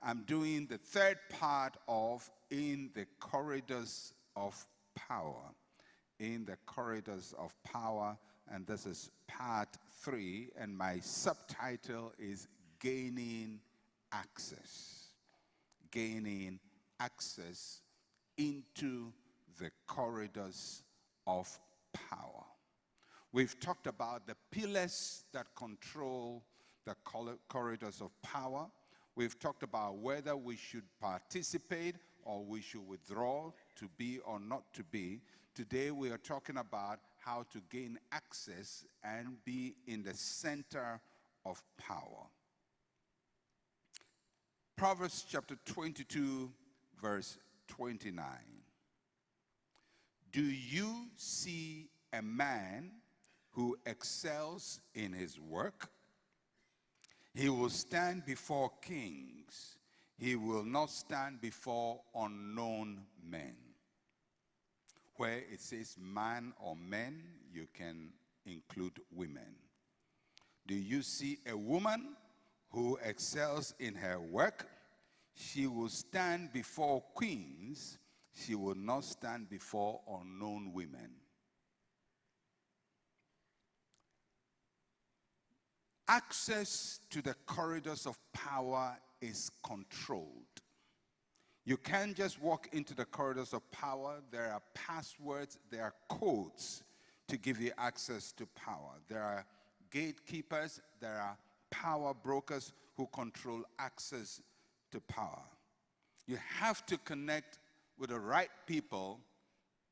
I'm doing the third part of In the Corridors of Power. In the Corridors of Power, and this is part 3, and my subtitle is Gaining Access. Gaining access into the corridors of power. We've talked about the pillars that control the corridors of power. We've talked about whether we should participate or we should withdraw, to be or not to be. Today we are talking about how to gain access and be in the center of power. Proverbs chapter 22, verse 29. Do you see a man who excels in his work? He will stand before kings. He will not stand before unknown men. Where it says man or men, you can include women. Do you see a woman who excels in her work? She will stand before queens. She will not stand before unknown women. Access to the corridors of power is controlled. You can't just walk into the corridors of power. There are passwords, there are codes to give you access to power. There are gatekeepers, there are power brokers who control access to power. You have to connect with the right people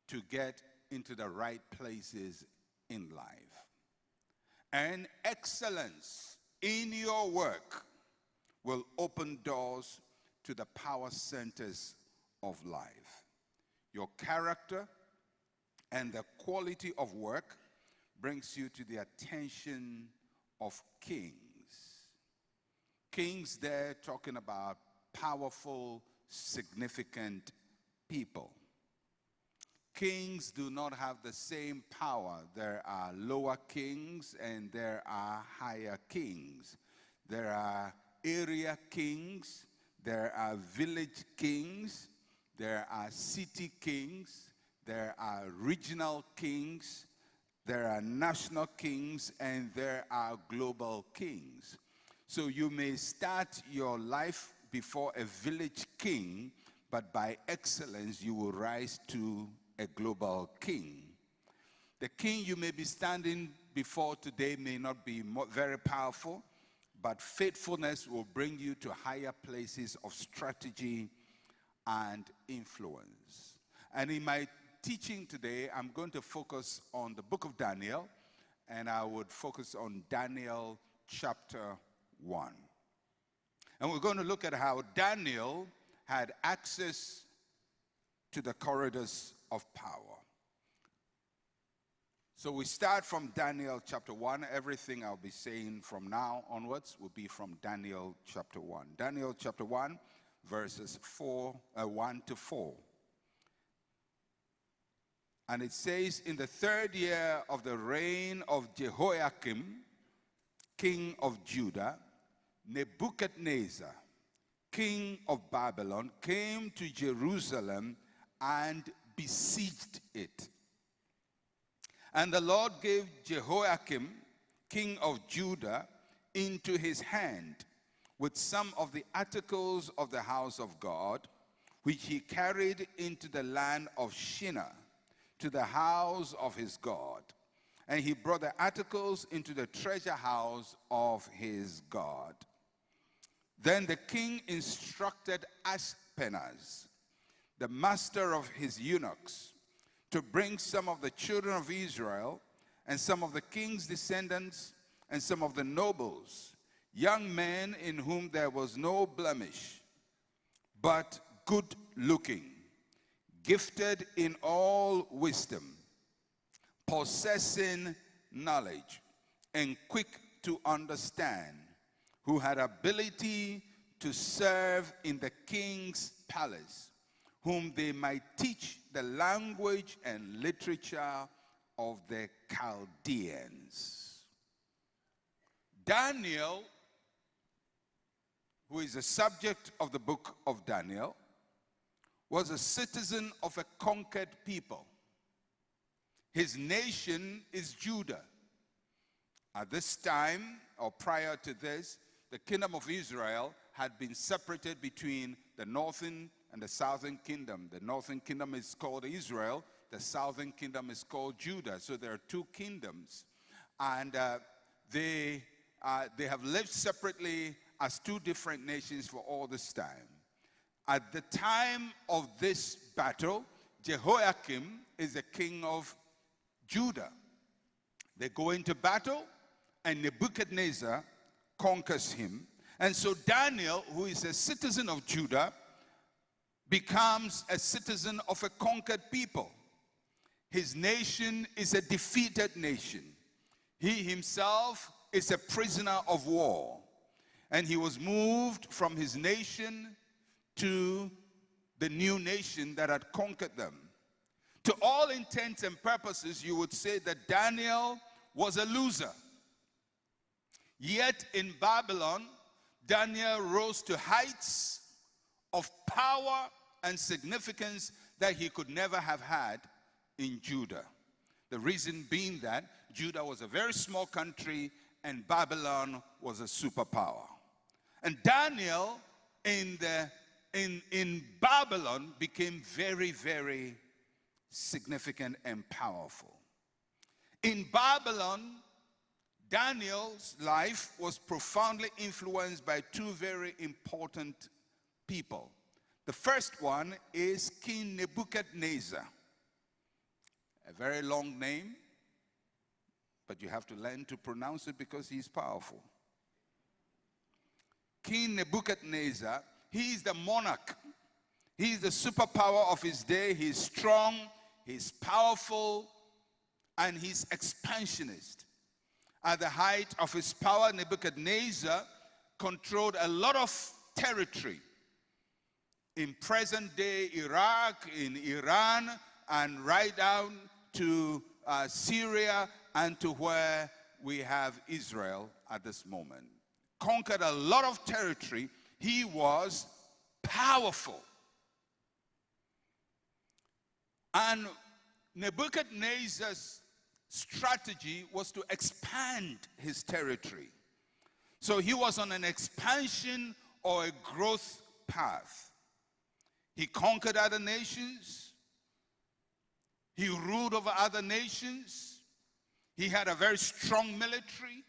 to get into the right places in life. And excellence in your work will open doors to the power centers of life. Your character and the quality of work brings you to the attention of kings. Kings there talking about powerful, significant people. Kings do not have the same power. There are lower kings and there are higher kings. There are area kings, there are village kings, there are city kings, there are regional kings, there are national kings, and there are global kings. So you may start your life before a village king, but by excellence you will rise to a global king. The king you may be standing before today may not be very powerful, but faithfulness will bring you to higher places of strategy and influence. And in my teaching today, I'm going to focus on the book of Daniel, and I would focus on Daniel chapter 1. And we're going to look at how Daniel had access to the corridors of power. So we start from Daniel chapter 1. Everything I'll be saying from now onwards will be from Daniel chapter 1. Daniel chapter 1, verses 1 to 4. And it says, in the 3rd year of the reign of Jehoiakim, king of Judah, Nebuchadnezzar, king of Babylon, came to Jerusalem and besieged it. And the Lord gave Jehoiakim, king of Judah, into his hand with some of the articles of the house of God, which he carried into the land of Shinar, to the house of his God. And he brought the articles into the treasure house of his God. Then the king instructed Ashpenaz, the master of his eunuchs, to bring some of the children of Israel and some of the king's descendants and some of the nobles, young men in whom there was no blemish, but good looking, gifted in all wisdom, possessing knowledge, and quick to understand, who had ability to serve in the king's palace, whom they might teach the language and literature of the Chaldeans. Daniel who is the subject of the book of Daniel, was a citizen of a conquered people. His nation is Judah. At this time, or prior to this, the kingdom of Israel had been separated between the northern and the southern kingdom. The northern kingdom is called Israel. The southern kingdom is called Judah. So there are two kingdoms. And they have lived separately as two different nations for all this time. At the time of this battle, Jehoiakim is the king of Judah. They go into battle, and Nebuchadnezzar conquers him. And so Daniel, who is a citizen of Judah, becomes a citizen of a conquered people. His nation is a defeated nation. He himself is a prisoner of war. And he was moved from his nation to the new nation that had conquered them. To all intents and purposes, you would say that Daniel was a loser. Yet in Babylon, Daniel rose to heights of power and significance that he could never have had in Judah. The reason being that Judah was a very small country and Babylon was a superpower. And Daniel in Babylon became very, very significant and powerful. In Babylon, Daniel's life was profoundly influenced by two very important people. The first one is King Nebuchadnezzar. A very long name, but you have to learn to pronounce it because he's powerful. King Nebuchadnezzar, he is the monarch. He is the superpower of his day. He's strong, he's powerful, and he's expansionist. At the height of his power, Nebuchadnezzar controlled a lot of territory in present-day Iraq, in Iran, and right down to Syria and to where we have Israel at this moment. Conquered a lot of territory. He was powerful. And Nebuchadnezzar's strategy was to expand his territory. So he was on an expansion or a growth path. He conquered other nations. He ruled over other nations. He had a very strong military.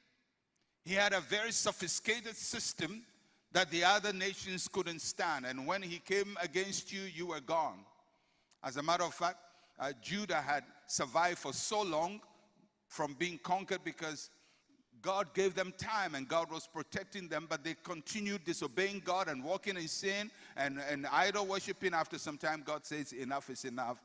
He had a very sophisticated system that the other nations couldn't stand. And when he came against you, you were gone. As a matter of fact, Judah had survived for so long from being conquered because God gave them time and God was protecting them, but they continued disobeying God and walking in sin and idol worshiping. After some time, God says, enough is enough.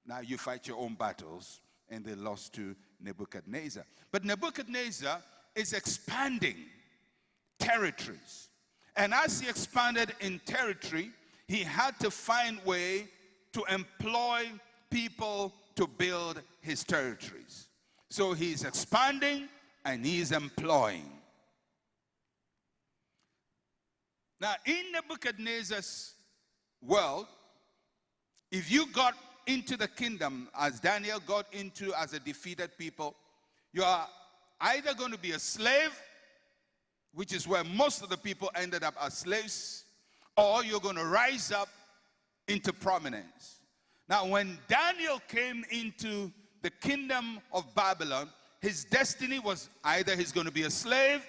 Now you fight your own battles. And they lost to Nebuchadnezzar. But Nebuchadnezzar is expanding territories. And as he expanded in territory, he had to find a way to employ people to build his territories. So he's expanding and he's employing. Now, in Nebuchadnezzar's world, if you got into the kingdom as Daniel got into as a defeated people, you are either going to be a slave, which is where most of the people ended up as slaves, or you're going to rise up into prominence. Now, when Daniel came into the kingdom of Babylon, his destiny was either he's going to be a slave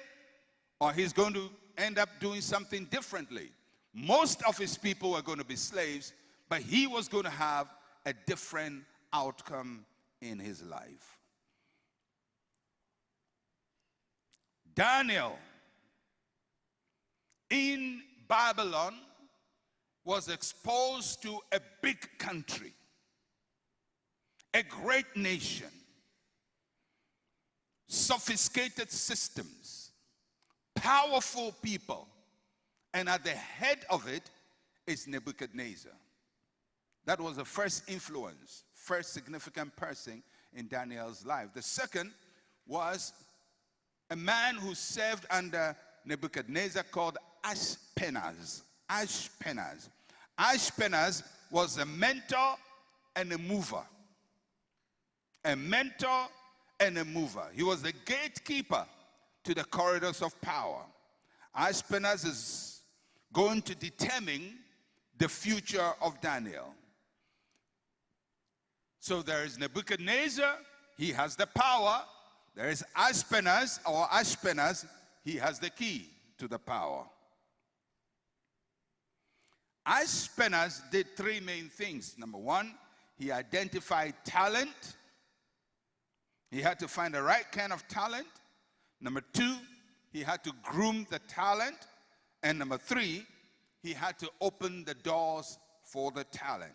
or he's going to end up doing something differently. Most of his people were going to be slaves, but he was going to have a different outcome in his life. Daniel in Babylon was exposed to a big country, a great nation, sophisticated systems, powerful people, and at the head of it is Nebuchadnezzar. That was the first influence, first significant person in Daniel's life. The second was a man who served under Nebuchadnezzar called Ashpenaz. Ashpenaz. Ashpenaz was a mentor and a mover. A mentor and a mover. He was the gatekeeper to the corridors of power. Ashpenaz is going to determine the future of Daniel. So there is Nebuchadnezzar, he has the power. There is Ashpenaz, he has the key to the power. Ashpenaz did three main things. Number one, he identified talent. He had to find the right kind of talent. Number two, he had to groom the talent. And number three, he had to open the doors for the talent.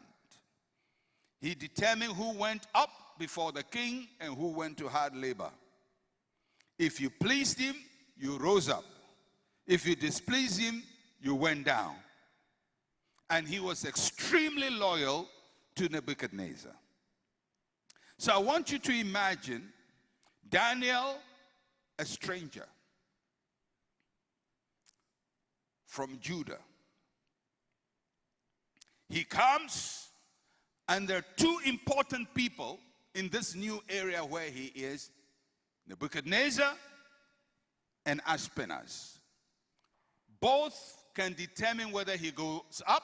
He determined who went up before the king and who went to hard labor. If you pleased him, you rose up. If you displeased him, you went down. And he was extremely loyal to Nebuchadnezzar. So I want you to imagine Daniel, a stranger from Judah. He comes, and there are two important people in this new area where he is, Nebuchadnezzar and Ashpenaz. Both can determine whether he goes up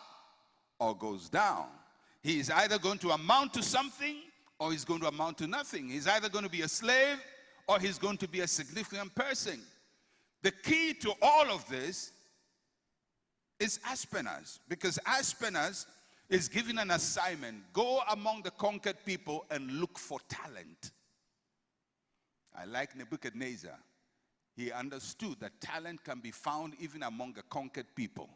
or goes down. He is either going to amount to something or he's going to amount to nothing. He's either going to be a slave or he's going to be a significant person. The key to all of this is Ashpenaz, because Ashpenaz is given an assignment: go among the conquered people and look for talent. I like Nebuchadnezzar. He understood that talent can be found even among the conquered people.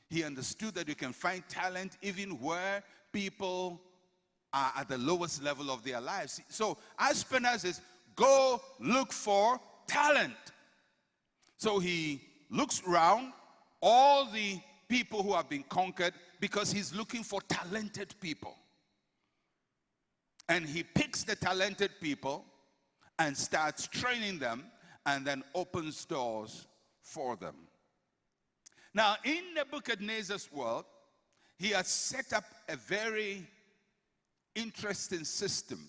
He understood that you can find talent even where people are at the lowest level of their lives. So Ashpenaz is, go look for talent. So he looks around all the people who have been conquered, because he's looking for talented people. And he picks the talented people and starts training them, and then opens doors for them. Now, in Nebuchadnezzar's world, he has set up a very interesting system.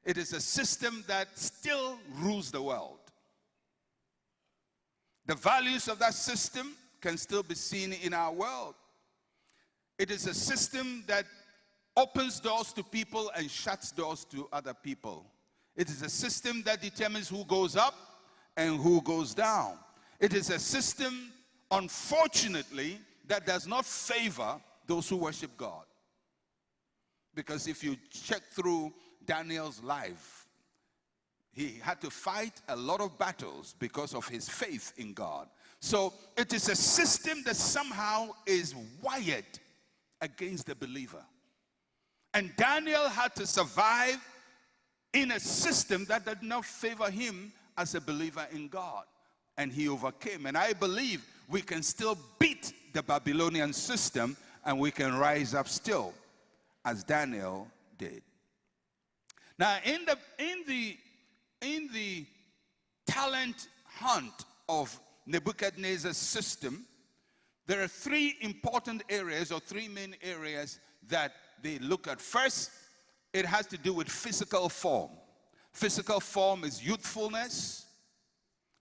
It is a system that still rules the world. The values of that system can still be seen in our world. It is a system that opens doors to people and shuts doors to other people. It is a system that determines who goes up and who goes down. It is a system, unfortunately, that does not favor those who worship God. Because if you check through Daniel's life, he had to fight a lot of battles because of his faith in God. So it is a system that somehow is wired against the believer. And Daniel had to survive in a system that did not favor him as a believer in God. And he overcame. And I believe we can still beat the Babylonian system, and we can rise up still, as Daniel did. Now, in the talent hunt of Nebuchadnezzar's system, there are three important areas, or three main areas, that they look at. First, it has to do with physical form. Physical form is youthfulness,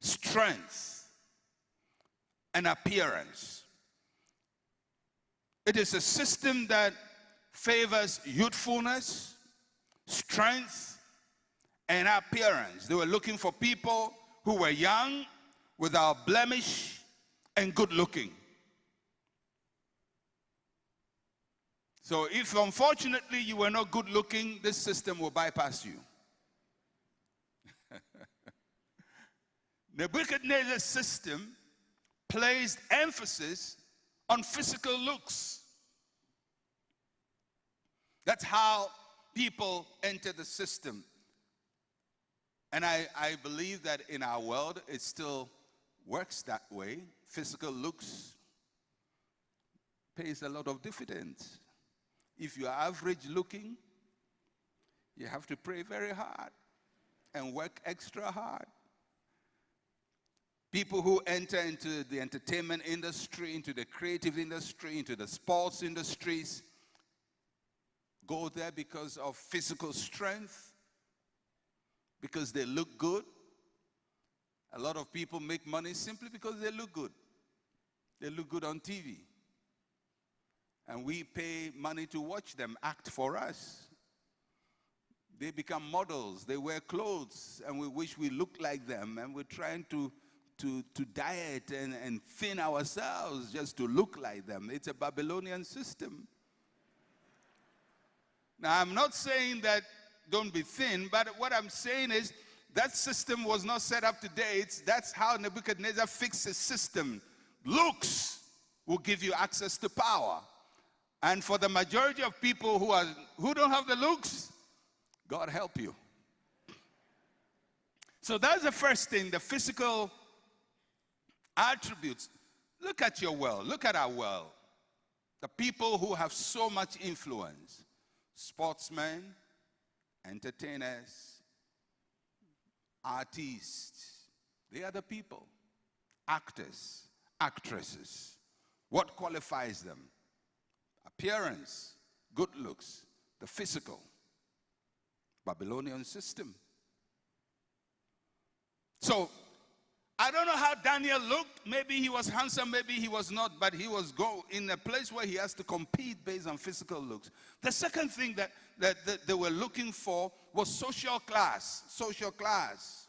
strength, and appearance. It is a system that favors youthfulness, strength, and appearance. They were looking for people who were young, without blemish, and good looking. So if unfortunately you were not good looking, this system will bypass you. Nebuchadnezzar's system placed emphasis on physical looks. That's how people enter the system. And I believe that in our world, it still works that way. Physical looks pays a lot of dividends. If you are average looking, you have to pray very hard and work extra hard. People who enter into the entertainment industry, into the creative industry, into the sports industries, go there because of physical strength, because they look good. A lot of people make money simply because they look good. They look good on TV. And we pay money to watch them act for us. They become models, they wear clothes, and we wish we looked like them, and we're trying to diet and thin ourselves just to look like them. It's a Babylonian system. Now, I'm not saying that don't be thin, but what I'm saying is that system was not set up today. That's how Nebuchadnezzar fixed his system. Looks will give you access to power. And for the majority of people who don't have the looks, God help you. So that's the first thing, the physical attributes. Look at your world. Look at our world. The people who have so much influence. Sportsmen, entertainers, artists. They are the people. Actors, actresses. What qualifies them? Appearance, good looks, the physical. Babylonian system. So, I don't know how Daniel looked. Maybe he was handsome, maybe he was not, but he was in a place where he has to compete based on physical looks. The second thing that they were looking for was social class. Social class.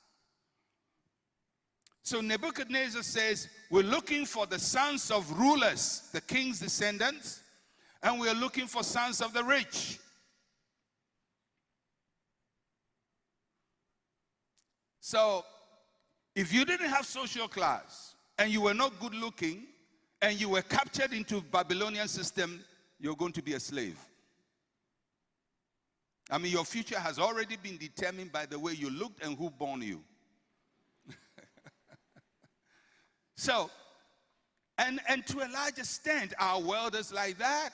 So Nebuchadnezzar says, we're looking for the sons of rulers, the king's descendants, and we're looking for sons of the rich. So, if you didn't have social class, and you were not good looking, and you were captured into Babylonian system, you're going to be a slave. I mean, your future has already been determined by the way you looked and who born you. So, and to a large extent, our world is like that.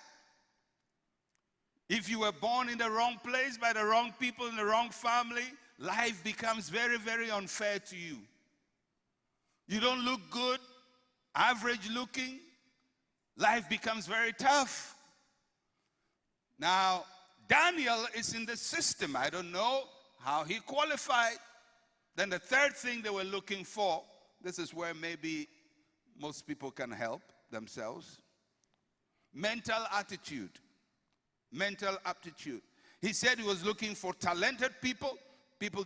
If you were born in the wrong place by the wrong people in the wrong family, life becomes very, very unfair to you. You don't look good, average looking, life becomes very tough. Now, Daniel is in the system. I don't know how he qualified. Then the third thing they were looking for, this is where maybe most people can help themselves. Mental attitude. Mental aptitude. He said he was looking for talented people, people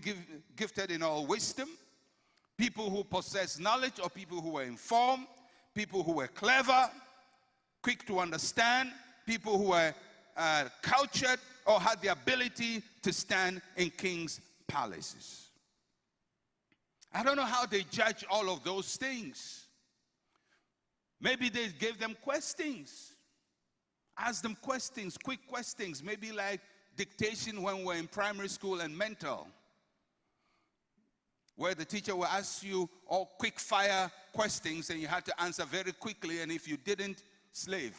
gifted in all wisdom, people who possess knowledge or people who were informed, people who were clever, quick to understand, people who were cultured or had the ability to stand in king's palaces. I don't know how they judge all of those things. Maybe they gave them questions. Ask them questions, quick questions, maybe like dictation when we're in primary school and mental, where the teacher will ask you all quick fire questions and you had to answer very quickly, and if you didn't, slave.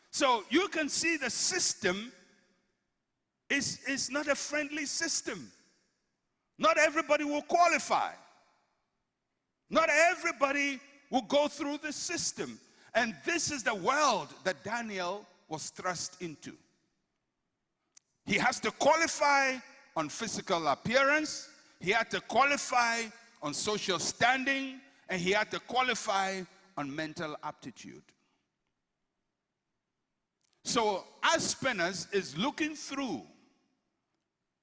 So you can see the system is not a friendly system. Not everybody will qualify. Not everybody will go through the system. And this is the world that Daniel was thrust into. He has to qualify on physical appearance, he had to qualify on social standing, and he had to qualify on mental aptitude. So Aspenas is looking through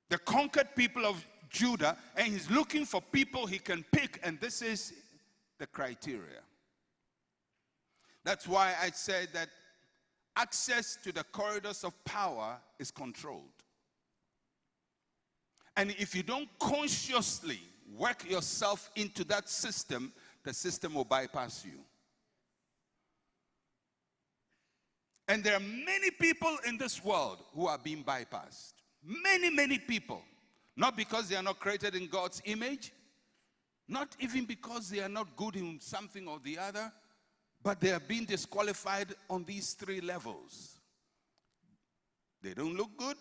the conquered people of Judah, and he's looking for people he can pick, and this is the criteria. That's why I said that access to the corridors of power is controlled. And if you don't consciously work yourself into that system, the system will bypass you. And there are many people in this world who are being bypassed. Many, many people. Not because they are not created in God's image, not even because they are not good in something or the other, but they are being disqualified on these three levels. They don't look good,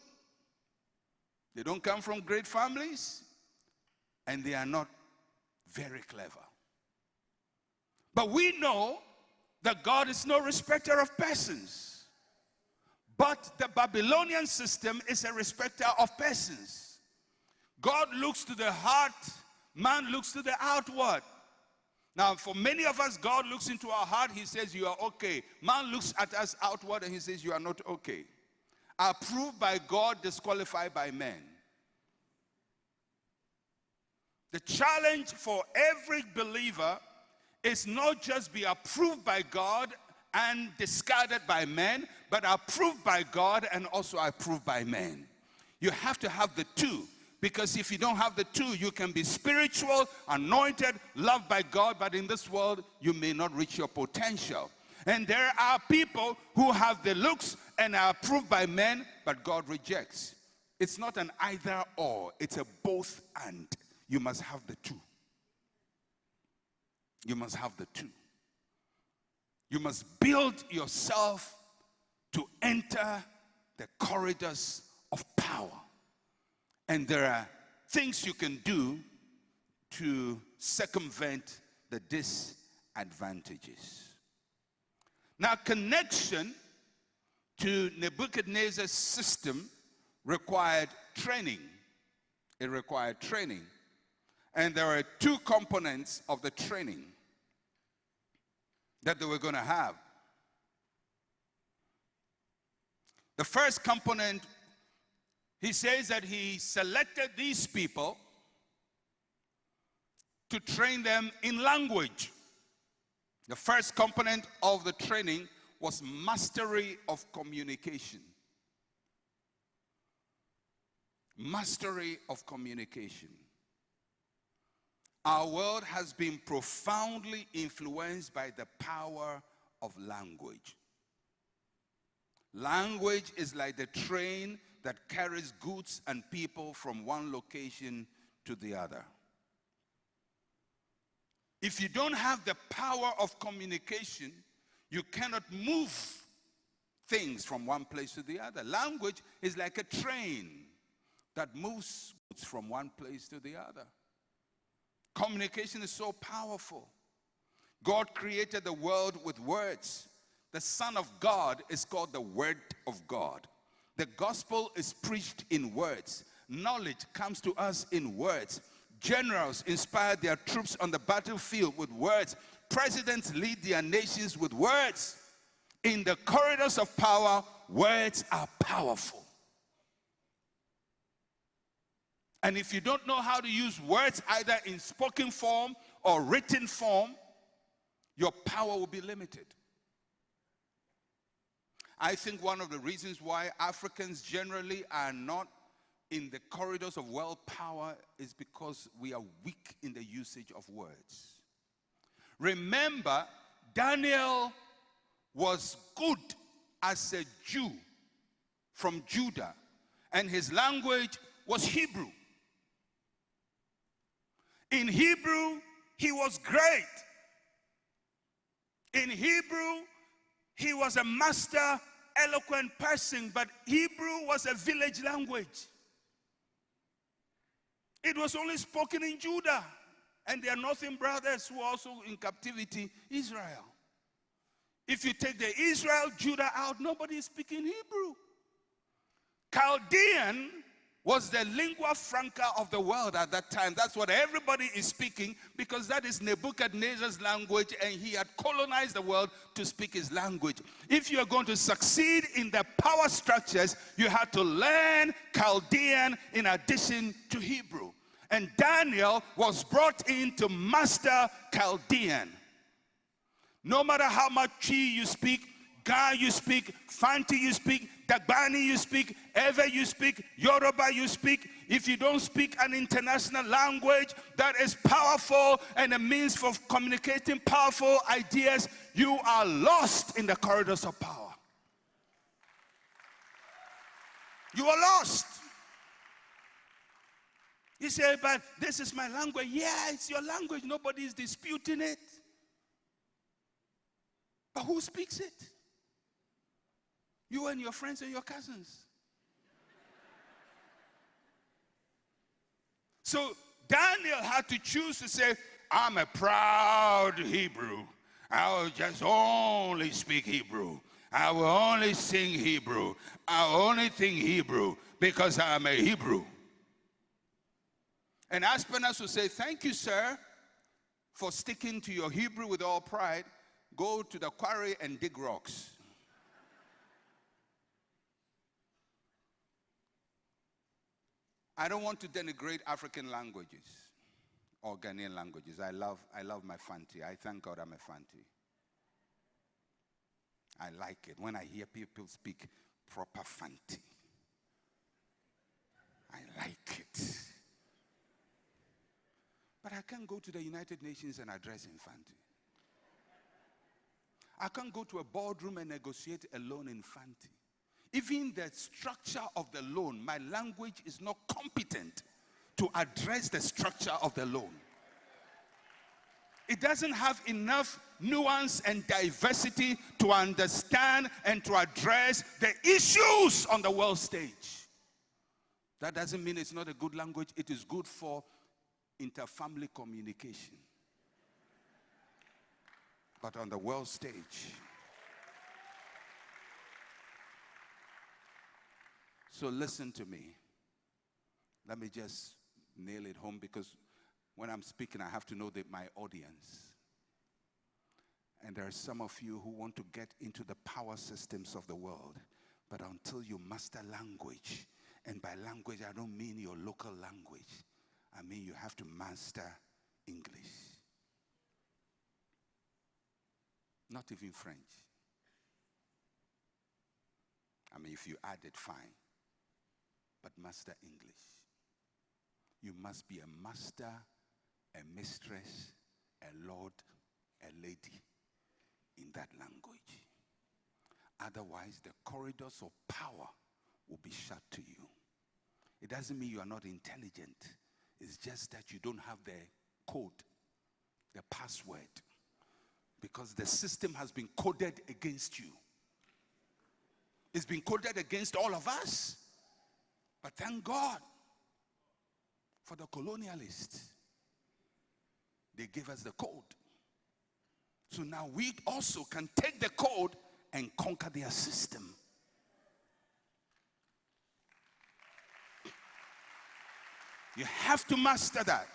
they don't come from great families, and they are not Very clever. But we know that God is no respecter of persons. But the Babylonian system is a respecter of persons. God looks to the heart, man looks to the outward. Now, for many of us, God looks into our heart, he says, you are okay. Man looks at us outward and he says, you are not okay. Approved by God, disqualified by men. The challenge for every believer is not just be approved by God and discarded by men, but approved by God and also approved by men. You have to have the two. Because if you don't have the two, you can be spiritual, anointed, loved by God, but in this world, you may not reach your potential. And there are people who have the looks and are approved by men, but God rejects. It's not an either or, it's a both and. You must have the two. You must have the two. You must build yourself to enter the corridors of power. And there are things you can do to circumvent the disadvantages. Now, connection to Nebuchadnezzar's system required training. It required training. And there are two components of the training that they were going to have. The first component, he says that he selected these people to train them in language. The first component of the training was mastery of communication. Mastery of communication. Our world has been profoundly influenced by the power of language. Language is like the train that carries goods and people from one location to the other. If you don't have the power of communication, you cannot move things from one place to the other. Language is like a train that moves goods from one place to the other. Communication is so powerful. God created the world with words. The Son of God is called the Word of God. The gospel is preached in words. Knowledge comes to us in words. Generals inspire their troops on the battlefield with words. Presidents lead their nations with words. In the corridors of power, words are powerful. And if you don't know how to use words either in spoken form or written form, your power will be limited. I think one of the reasons why Africans generally are not in the corridors of world power is because we are weak in the usage of words. Remember, Daniel was good as a Jew from Judah, and his language was Hebrew. In Hebrew, he was great. In Hebrew, he was a master, eloquent person, but Hebrew was a village language. It was only spoken in Judah, and their northern brothers who were also in captivity, Israel. If you take the Israel, Judah out, nobody is speaking Hebrew. Chaldean was the lingua franca of the world at that time. That's what everybody is speaking, because that is Nebuchadnezzar's language, and he had colonized the world to speak his language. If you are going to succeed in the power structures, you have to learn Chaldean in addition to Hebrew. And Daniel was brought in to master Chaldean. No matter how much Chi you speak, Ga you speak, Fanti you speak, Dagbani you speak, Ewe you speak, Yoruba you speak, if you don't speak an international language that is powerful and a means for communicating powerful ideas, you are lost in the corridors of power. You are lost. You say, but this is my language. Yeah, it's your language. Nobody is disputing it. But who speaks it? You and your friends and your cousins. So Daniel had to choose to say, I'm a proud Hebrew. I will just only speak Hebrew. I will only sing Hebrew. I will only think Hebrew because I'm a Hebrew. And Aspenas will say, thank you, sir, for sticking to your Hebrew with all pride. Go to the quarry and dig rocks. I don't want to denigrate African languages or Ghanaian languages. I love my Fanti. I thank God I'm a Fanti. I like it when I hear people speak proper Fanti. I like it. But I can't go to the United Nations and address in Fanti. I can't go to a boardroom and negotiate a loan in Fanti. Even the structure of the loan, my language is not competent to address the structure of the loan. It doesn't have enough nuance and diversity to understand and to address the issues on the world stage. That doesn't mean it's not a good language. It is good for interfamily communication. But on the world stage. So listen to me. Let me just nail it home, because when I'm speaking, I have to know that my audience. And there are some of you who want to get into the power systems of the world. But until you master language, and by language I don't mean your local language, I mean you have to master English. Not even French. I mean, if you add it, fine. But master English. You must be a master, a mistress, a lord, a lady in that language. Otherwise, the corridors of power will be shut to you. It doesn't mean you are not intelligent. It's just that you don't have the code, the password. Because the system has been coded against you. It's been coded against all of us. But thank God for the colonialists. They gave us the code. So now we also can take the code and conquer their system. You have to master that.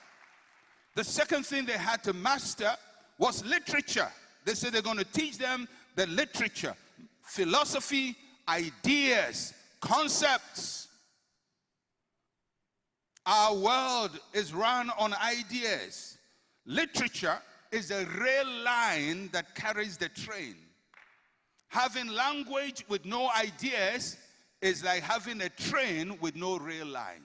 The second thing they had to master was literature. They said they're going to teach them the literature, philosophy, ideas, concepts. Our world is run on ideas. Literature is a rail line that carries the train. Having language with no ideas is like having a train with no rail line.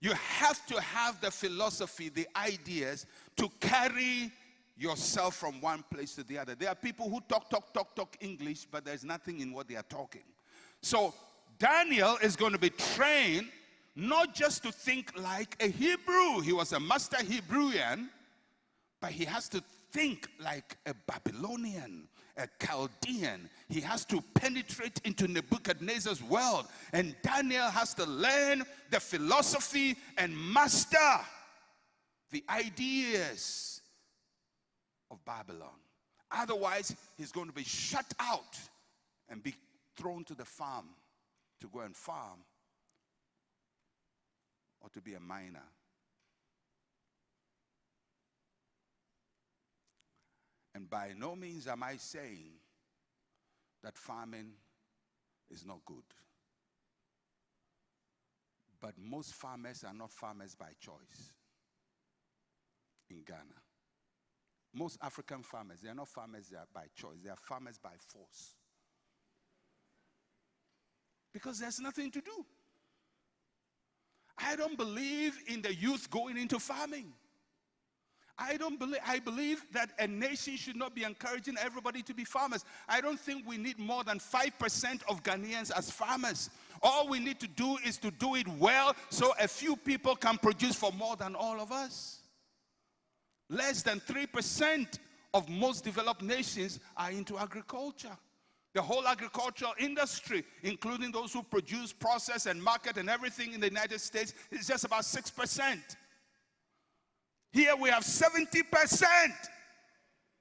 You have to have the philosophy, the ideas to carry yourself from one place to the other. There are people who talk English, but there's nothing in what they are talking. So Daniel is going to be trained not just to think like a Hebrew. He was a master Hebrewian, but he has to think like a Babylonian, a Chaldean. He has to penetrate into Nebuchadnezzar's world. And Daniel has to learn the philosophy and master the ideas of Babylon. Otherwise, he's going to be shut out and be thrown to the farm to go and farm or to be a miner. And by no means am I saying that farming is not good. But most farmers are not farmers by choice in Ghana. Most African farmers, they are not farmers by choice. They are farmers by force. Because there's nothing to do. I don't believe in the youth going into farming. I believe that a nation should not be encouraging everybody to be farmers. I don't think we need more than 5% of Ghanaians as farmers. All we need to do is to do it well so a few people can produce for more than all of us. Less than 3% of most developed nations are into agriculture. The whole agricultural industry, including those who produce, process, and market and everything in the United States, is just about 6%. Here we have 70%.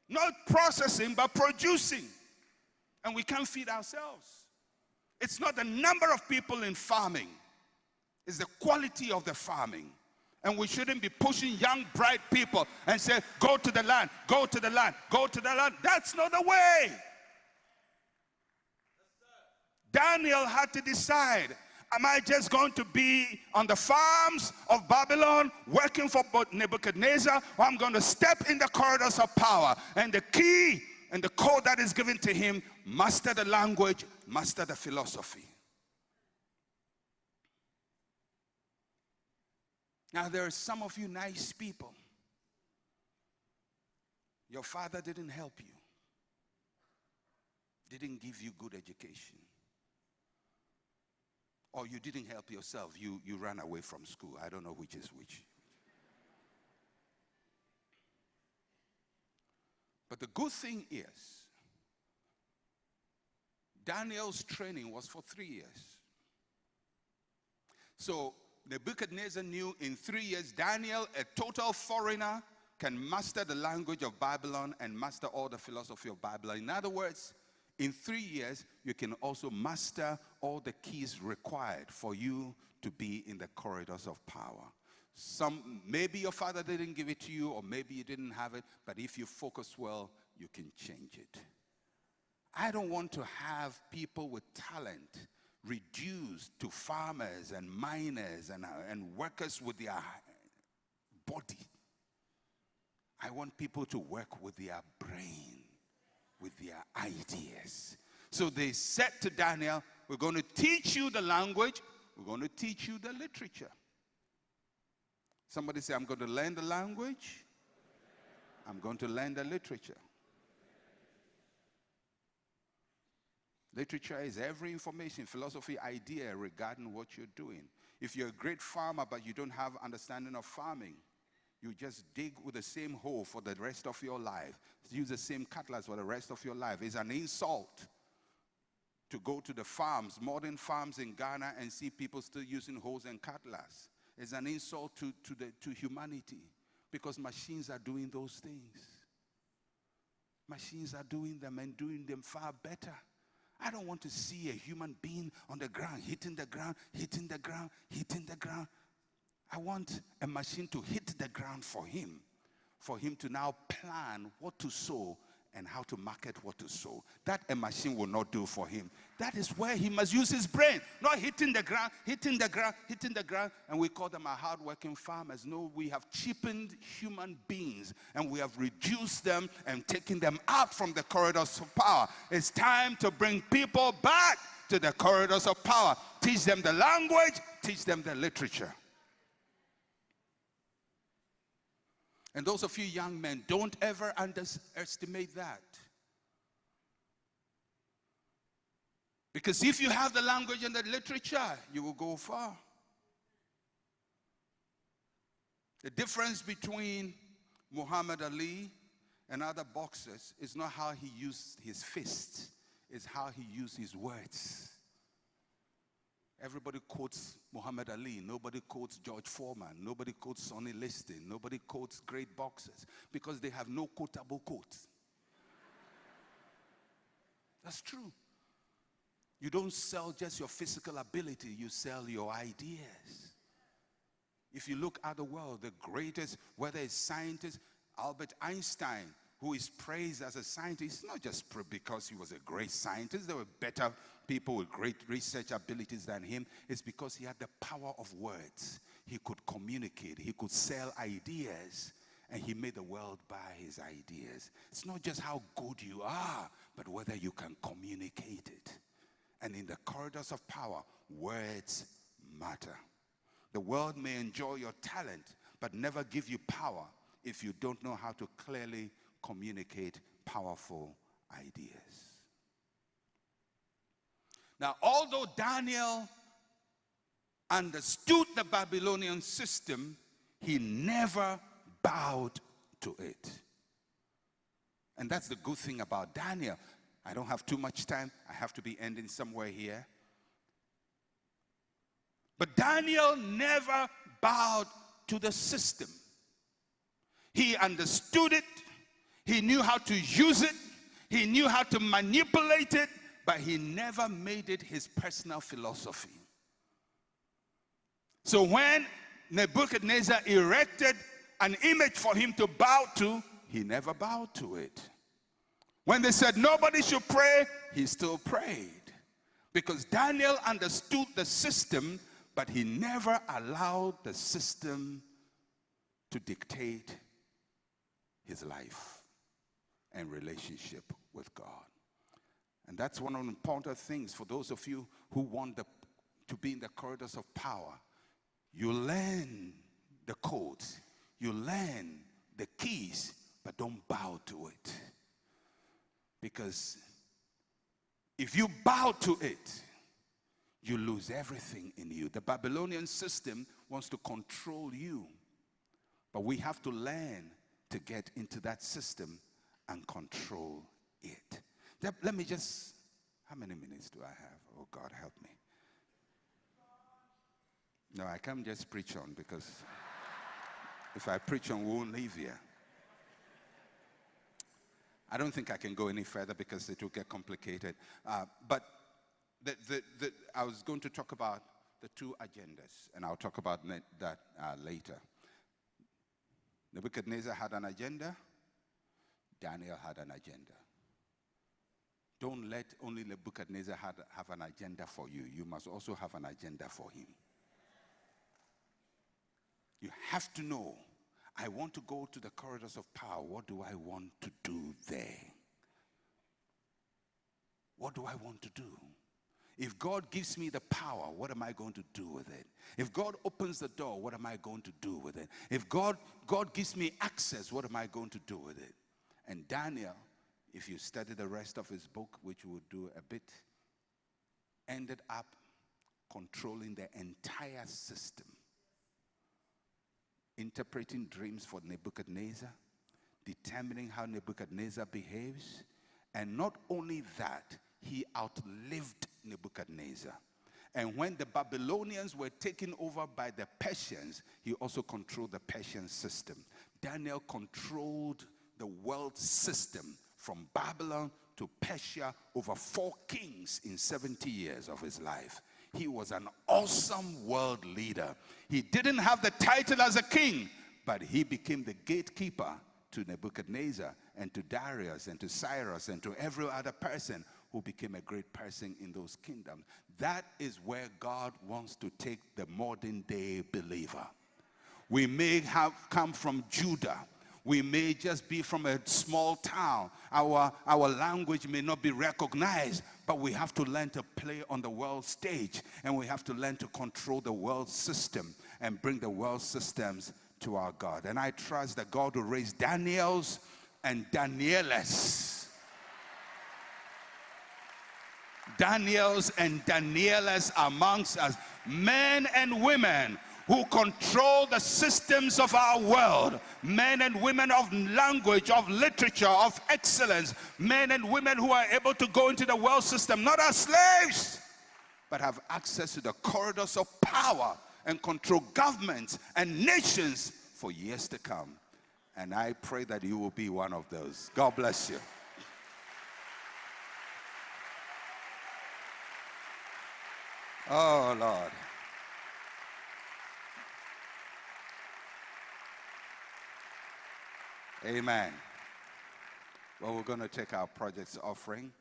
Not processing, but producing. And we can't feed ourselves. It's not the number of people in farming. It's the quality of the farming. And we shouldn't be pushing young, bright people and say, go to the land, go to the land, go to the land. That's not the way. Daniel had to decide, am I just going to be on the farms of Babylon working for Nebuchadnezzar, or I'm going to step in the corridors of power? And the key and the code that is given to him, master the language, master the philosophy. Now there are some of you nice people. Your father didn't help you. Didn't give you good education. Or you didn't help yourself. You ran away from school. I don't know which is which. But the good thing is, Daniel's training was for 3 years. So Nebuchadnezzar knew in 3 years, Daniel, a total foreigner, can master the language of Babylon and master all the philosophy of Babylon. In other words, in 3 years, you can also master all the keys required for you to be in the corridors of power. Maybe your father didn't give it to you, or maybe you didn't have it, but if you focus well, you can change it. I don't want to have people with talent reduced to farmers and miners and workers with their body. I want people to work with their brain, with their ideas. So they said to Daniel, we're going to teach you the language, we're going to teach you the literature. Somebody say, I'm going to learn the language, I'm going to learn the literature. Literature is every information, philosophy, idea regarding what you're doing. If you're a great farmer but you don't have understanding of farming, you just dig with the same hoe for the rest of your life. Use the same cutlass for the rest of your life. It's an insult to go to the farms, modern farms in Ghana, and see people still using hoes and cutlass. It's an insult to humanity, because machines are doing those things. Machines are doing them and doing them far better. I don't want to see a human being on the ground, hitting the ground, hitting the ground, hitting the ground. I want a machine to hit the ground for him to now plan what to sow and how to market what to sow. That a machine will not do for him. That is where he must use his brain, not hitting the ground, hitting the ground, hitting the ground. And we call them our hardworking farmers. No, we have cheapened human beings and we have reduced them and taken them out from the corridors of power. It's time to bring people back to the corridors of power. Teach them the language, teach them the literature. And those of you young men, don't ever underestimate that. Because if you have the language and the literature, you will go far. The difference between Muhammad Ali and other boxers is not how he used his fists, it's how he used his words. Everybody quotes Muhammad Ali. Nobody quotes George Foreman. Nobody quotes Sonny Liston. Nobody quotes great boxers because they have no quotable quotes. That's true. You don't sell just your physical ability. You sell your ideas. If you look at the world, the greatest, whether it's scientists, Albert Einstein, who is praised as a scientist, not just because he was a great scientist. There were better people with great research abilities than him. It's because he had the power of words. He could communicate. He could sell ideas. And he made the world buy his ideas. It's not just how good you are, but whether you can communicate it. And in the corridors of power, words matter. The world may enjoy your talent, but never give you power if you don't know how to clearly communicate powerful ideas. Now, although Daniel understood the Babylonian system, he never bowed to it. And that's the good thing about Daniel. I don't have too much time. I have to be ending somewhere here. But Daniel never bowed to the system. He understood it. He knew how to use it. He knew how to manipulate it, but he never made it his personal philosophy. So when Nebuchadnezzar erected an image for him to bow to, he never bowed to it. When they said nobody should pray, he still prayed. Because Daniel understood the system, but he never allowed the system to dictate his life and relationship with God. And that's one of the important things for those of you who want to be in the corridors of power. You learn the codes, you learn the keys, but don't bow to it. Because if you bow to it, you lose everything in you. The Babylonian system wants to control you. But we have to learn to get into that system and control it. Let me just, how many minutes do I have? Oh, God, help me. No, I can't just preach on, because if I preach on, we won't leave here. I don't think I can go any further because it will get complicated. But I was going to talk about the two agendas, and I'll talk about that later. Nebuchadnezzar had an agenda. Daniel had an agenda. Don't let only Nebuchadnezzar have an agenda for you. You must also have an agenda for him. You have to know, I want to go to the corridors of power. What do I want to do there? What do I want to do? If God gives me the power, what am I going to do with it? If God opens the door, what am I going to do with it? If God gives me access, what am I going to do with it? And Daniel, if you study the rest of his book, which we'll do a bit, ended up controlling the entire system. Interpreting dreams for Nebuchadnezzar, determining how Nebuchadnezzar behaves, and not only that, he outlived Nebuchadnezzar. And when the Babylonians were taken over by the Persians, he also controlled the Persian system. Daniel controlled the world system from Babylon to Persia, over 4 kings in 70 years of his life. He was an awesome world leader. He didn't have the title as a king, but he became the gatekeeper to Nebuchadnezzar and to Darius and to Cyrus and to every other person who became a great person in those kingdoms. That is where God wants to take the modern day believer. We may have come from Judah. We may just be from a small town. Our language may not be recognized, but we have to learn to play on the world stage, and we have to learn to control the world system and bring the world systems to our God. And I trust that God will raise Daniels and Danielas. Daniels and Danielas amongst us, men and women who control the systems of our world, men and women of language, of literature, of excellence, men and women who are able to go into the world system, not as slaves, but have access to the corridors of power and control governments and nations for years to come. And I pray that you will be one of those. God bless you. Oh, Lord. Amen. Well, we're going to take our projects offering.